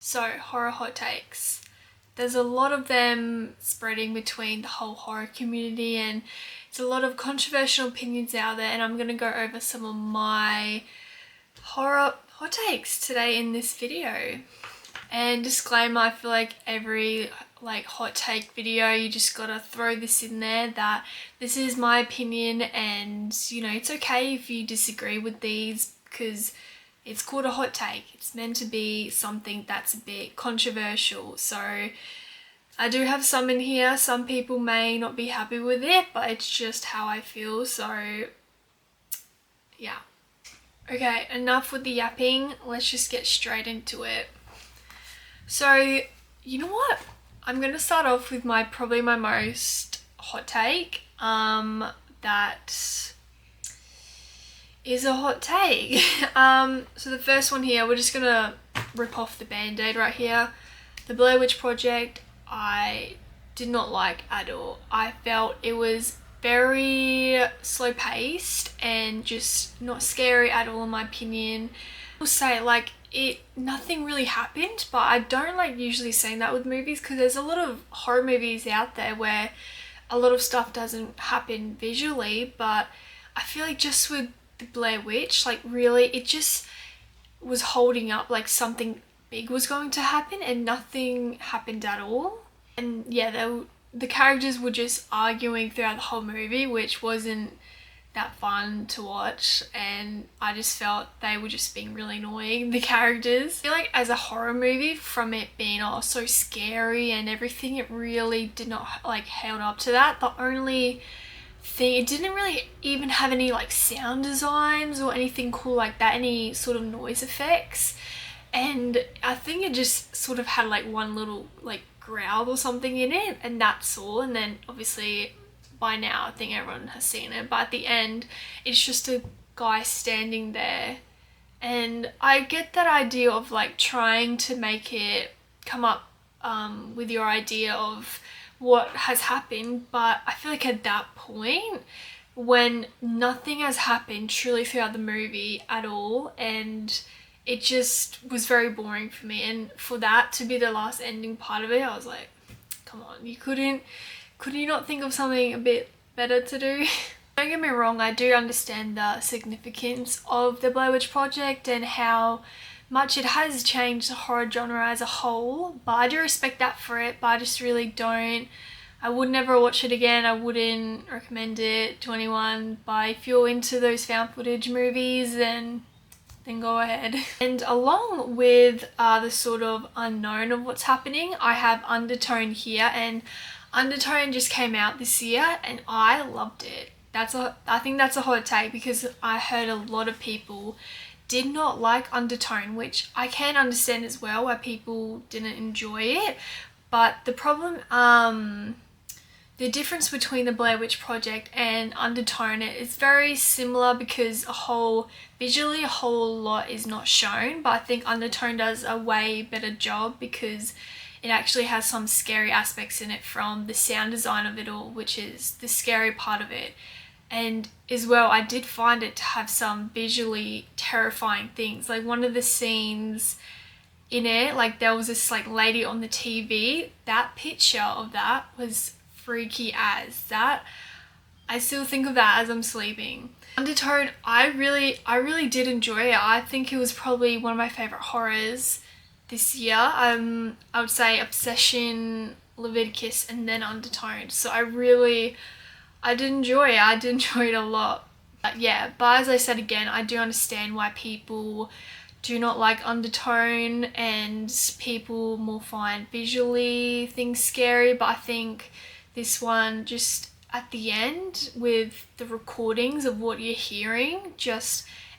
So, horror hot takes. There's a lot of them spreading between the whole horror community, and it's a lot of controversial opinions out there, and I'm going to go over some of my horror hot takes today in this video. And disclaimer, I feel like every hot take video you just gotta throw this in there that this is my opinion, and it's okay if you disagree with these because it's called a hot take. It's meant to be something that's a bit controversial. So I do have some in here. Some people may not be happy with it, but it's just how I feel. So yeah. Okay, enough with the yapping. Let's just get straight into it. So, you know what? I'm going to start off with probably my most hot take. That is a hot take. So the first one here, we're just going to rip off the band-aid right here. The Blair Witch Project, I did not like at all. I felt it was very slow paced and just not scary at all in my opinion. I will say nothing really happened, but I don't like usually saying that with movies because there's a lot of horror movies out there where a lot of stuff doesn't happen visually, but I feel like just with the Blair Witch, really it just was holding up like something big was going to happen and nothing happened at all. And yeah, the characters were just arguing throughout the whole movie, which wasn't that fun to watch, and I just felt they were just being really annoying, the characters. I feel like as a horror movie, from it being so scary and everything, it really did not held up to that. The only thing, it didn't really even have any sound designs or anything cool like that, any sort of noise effects, and I think it just sort of had one little growl or something in it, and that's all. And then obviously by now I think everyone has seen it, but at the end it's just a guy standing there, and I get that idea of trying to make it come up with your idea of what has happened, but I feel like at that point when nothing has happened truly throughout the movie at all, and it just was very boring for me, and for that to be the last ending part of it, I was like, come on, could you not think of something a bit better to do? Don't get me wrong, I do understand the significance of the Blair Witch Project and how much it has changed the horror genre as a whole, but I do respect that for it, but I just really don't. I would never watch it again. I wouldn't recommend it to anyone, but if you're into those found footage movies, then go ahead. And along with the sort of unknown of what's happening, I have Undertone here, and Undertone just came out this year and I loved it. I think that's a hot take because I heard a lot of people did not like Undertone, which I can understand as well why people didn't enjoy it. But the problem, the difference between the Blair Witch Project and Undertone is very similar because visually a whole lot is not shown, but I think Undertone does a way better job because it actually has some scary aspects in it from the sound design of it all, which is the scary part of it. And as well, I did find it to have some visually terrifying things. One of the scenes in it, there was this lady on the TV, that picture of that was freaky as that. I still think of that as I'm sleeping. Undertone, I really did enjoy it. I think it was probably one of my favorite horrors this year. I would say Obsession, Leviticus, and then Undertone. So I did enjoy it. I did enjoy it a lot. But as I said again, I do understand why people do not like Undertone and people more find visually things scary, but I think this one, just at the end with the recordings of what you're hearing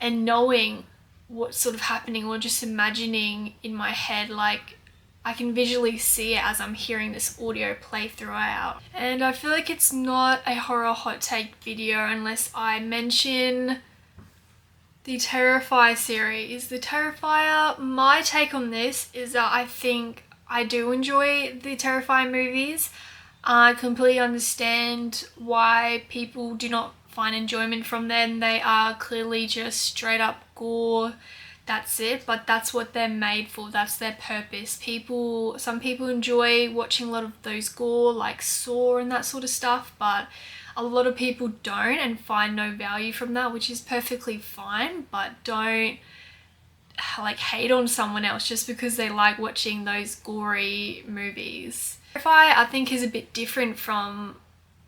and knowing what's sort of happening, or just imagining in my head, I can visually see it as I'm hearing this audio play throughout. And I feel like it's not a horror hot take video unless I mention the Terrifier series. The Terrifier, my take on this is that I think I do enjoy the Terrifier movies. I completely understand why people do not find enjoyment from them. They are clearly just straight up gore that's it, but that's what they're made for. That's their purpose. Some people enjoy watching a lot of those gore, like Saw and that sort of stuff, but a lot of people don't and find no value from that, which is perfectly fine, but don't like hate on someone else just because they like watching those gory movies. Terrify, I think, is a bit different from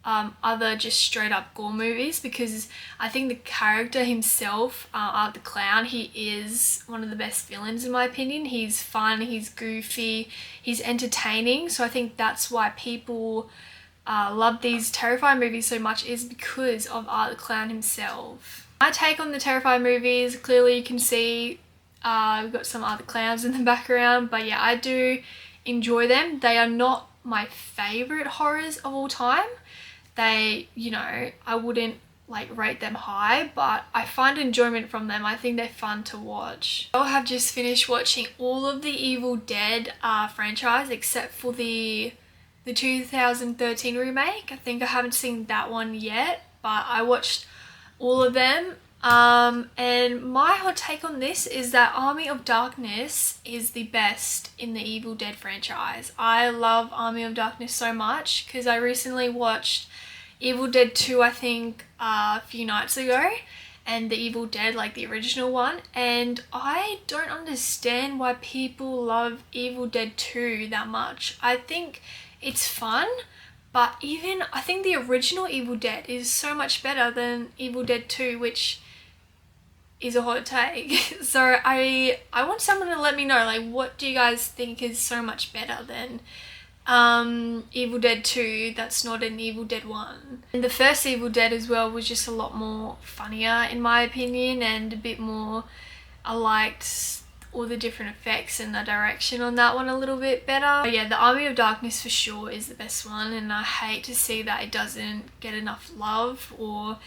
other just straight up gore movies, because I think the character himself, Art the Clown, he is one of the best villains in my opinion. He's fun, he's goofy, he's entertaining, so I think that's why people love these Terrify movies so much, is because of Art the Clown himself. My take on the Terrify movies, clearly you can see we've got some other clowns in the background, but yeah, I do enjoy them. They are not my favourite horrors of all time. They, you know, I wouldn't like rate them high, but I find enjoyment from them. I think they're fun to watch. I have just finished watching all of the Evil Dead franchise except for the 2013 remake. I think I haven't seen that one yet, but I watched all of them. And my hot take on this is that Army of Darkness is the best in the Evil Dead franchise. I love Army of Darkness so much because I recently watched Evil Dead 2, I think, a few nights ago, and the Evil Dead, like the original one, and I don't understand why people love Evil Dead 2 that much. I think it's fun, but even I think the original Evil Dead is so much better than Evil Dead 2, which is a hot take. So I want someone to let me know, like, what do you guys think is so much better than Evil Dead 2 that's not an Evil Dead 1. And the first Evil Dead as well was just a lot more funnier in my opinion, and a bit more, I liked all the different effects and the direction on that one a little bit better. But yeah, the Army of Darkness for sure is the best one, and I hate to see that it doesn't get enough love or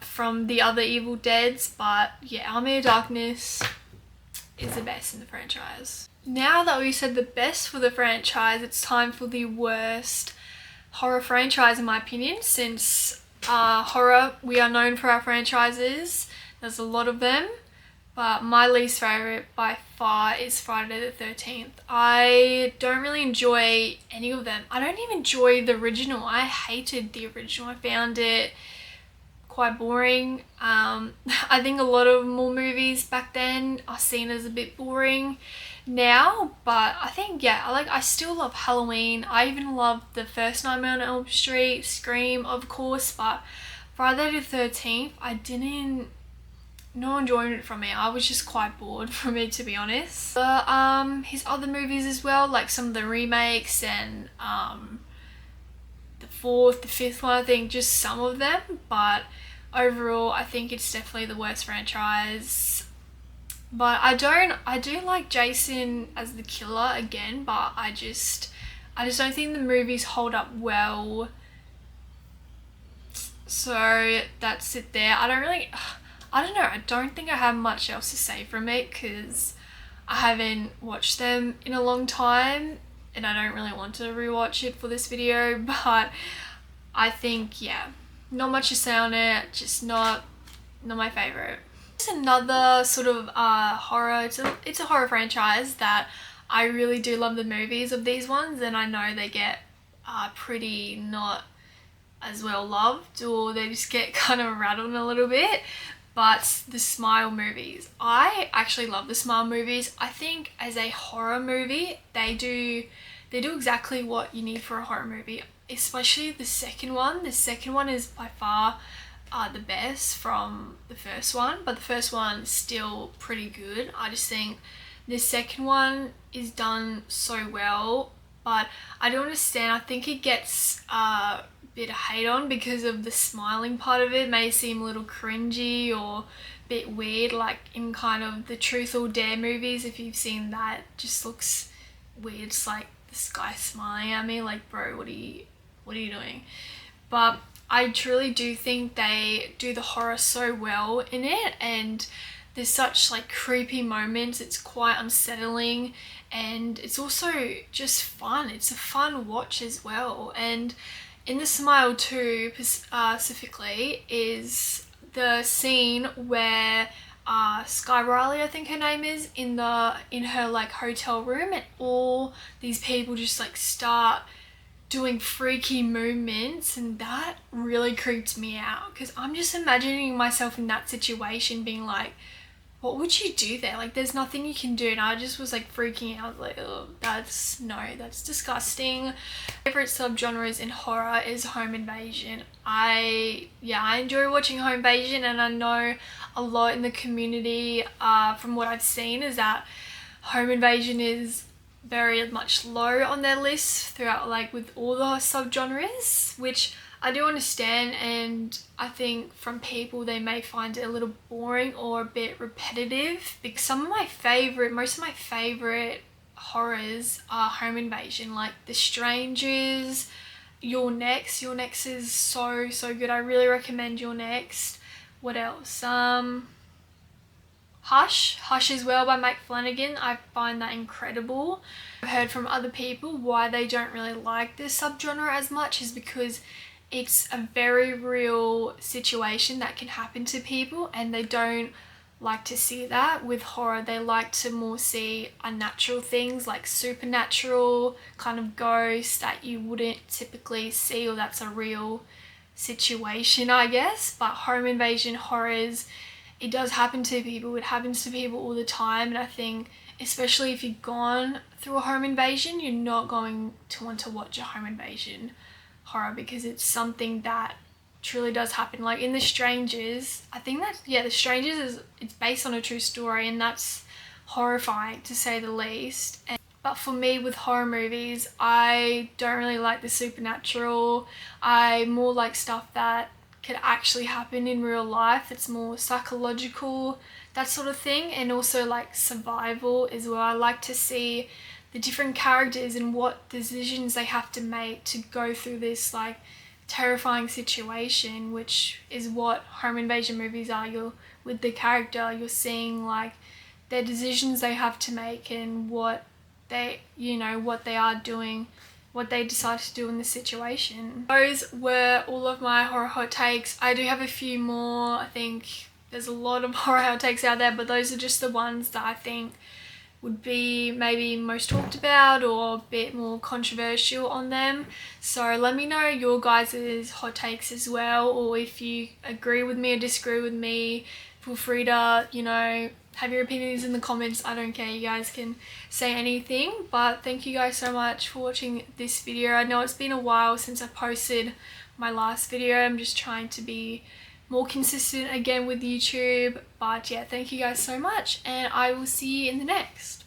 from the other Evil Deads, but yeah, Army of Darkness is the best in the franchise. Now that we said the best for the franchise, it's time for the worst horror franchise in my opinion, since horror, we are known for our franchises. There's a lot of them, but my least favourite by far is Friday the 13th. I don't really enjoy any of them. I don't even enjoy the original. I hated the original. I found it quite boring. I think a lot of more movies back then are seen as a bit boring now, but I think, yeah, I still love Halloween. I even love the first Nightmare on Elm Street, Scream of course, but Friday the 13th, I didn't, no enjoyment from it. I was just quite bored from it, to be honest. His other movies as well, like some of the remakes and the fourth, the fifth one, I think just some of them, but overall I think it's definitely the worst franchise. But I do like Jason as the killer again, but I just don't think the movies hold up well. So that's it there. I don't know, I don't think I have much else to say from it because I haven't watched them in a long time and I don't really want to rewatch it for this video, but I think, yeah, not much to say on it, just not my favourite. It's another sort of horror, it's a horror franchise that I really do love the movies of these ones, and I know they get pretty not as well loved, or they just get kind of rattled a little bit, but the Smile movies. I actually love the Smile movies. I think as a horror movie, they do exactly what you need for a horror movie, especially the second one. The second one is by far the best from the first one, but the first one is still pretty good. I just think the second one is done so well, but I don't understand. I think it gets a bit of hate on because of the smiling part of it. May seem a little cringy or a bit weird, like in kind of the Truth or Dare movies. If you've seen that, it just looks weird. It's like this guy smiling at me, like, bro, what are you doing? But I truly do think they do the horror so well in it, and there's such like creepy moments. It's quite unsettling, and it's also just fun. It's a fun watch as well. And in the Smile 2 specifically is the scene where Sky Riley, I think her name is, in her like hotel room, and all these people just like start doing freaky movements, and that really creeped me out because I'm just imagining myself in that situation being like, what would you do there? Like, there's nothing you can do. And I just was like freaking out, like, oh, that's disgusting. My favorite subgenres in horror is home invasion. I enjoy watching home invasion, and I know a lot in the community, from what I've seen, is that home invasion is very much low on their list throughout, like with all the subgenres, which I do understand, and I think from people they may find it a little boring or a bit repetitive, because most of my favorite horrors are home invasion, like The Strangers, Your Next is so good. I really recommend Your Next. What else? Hush as well by Mike Flanagan. I find that incredible. I've heard from other people why they don't really like this subgenre as much is because it's a very real situation that can happen to people, and they don't like to see that. With horror, they like to more see unnatural things, like supernatural kind of ghosts that you wouldn't typically see, or that's a real situation, I guess. But home invasion horrors, it does happen to people. It happens to people all the time, and I think especially if you've gone through a home invasion, you're not going to want to watch a home invasion horror because it's something that truly does happen. Like in The Strangers, I think that, The Strangers it's based on a true story, and that's horrifying to say the least. But for me, with horror movies, I don't really like the supernatural. I more like stuff that could actually happen in real life. It's more psychological, that sort of thing, and also like survival as well. I like to see the different characters and what decisions they have to make to go through this like terrifying situation, which is what home invasion movies are. You're with the character, you're seeing like their decisions they have to make and what they are doing, what they decide to do in the situation. Those were all of my horror hot takes. I do have a few more. I think there's a lot of horror hot takes out there, but those are just the ones that I think would be maybe most talked about or a bit more controversial on them. So let me know your guys' hot takes as well, or if you agree with me or disagree with me, feel free to, have your opinions in the comments. I don't care, you guys can say anything. But thank you guys so much for watching this video. I know it's been a while since I posted my last video. I'm just trying to be more consistent again with YouTube, but yeah, thank you guys so much, and I will see you in the next.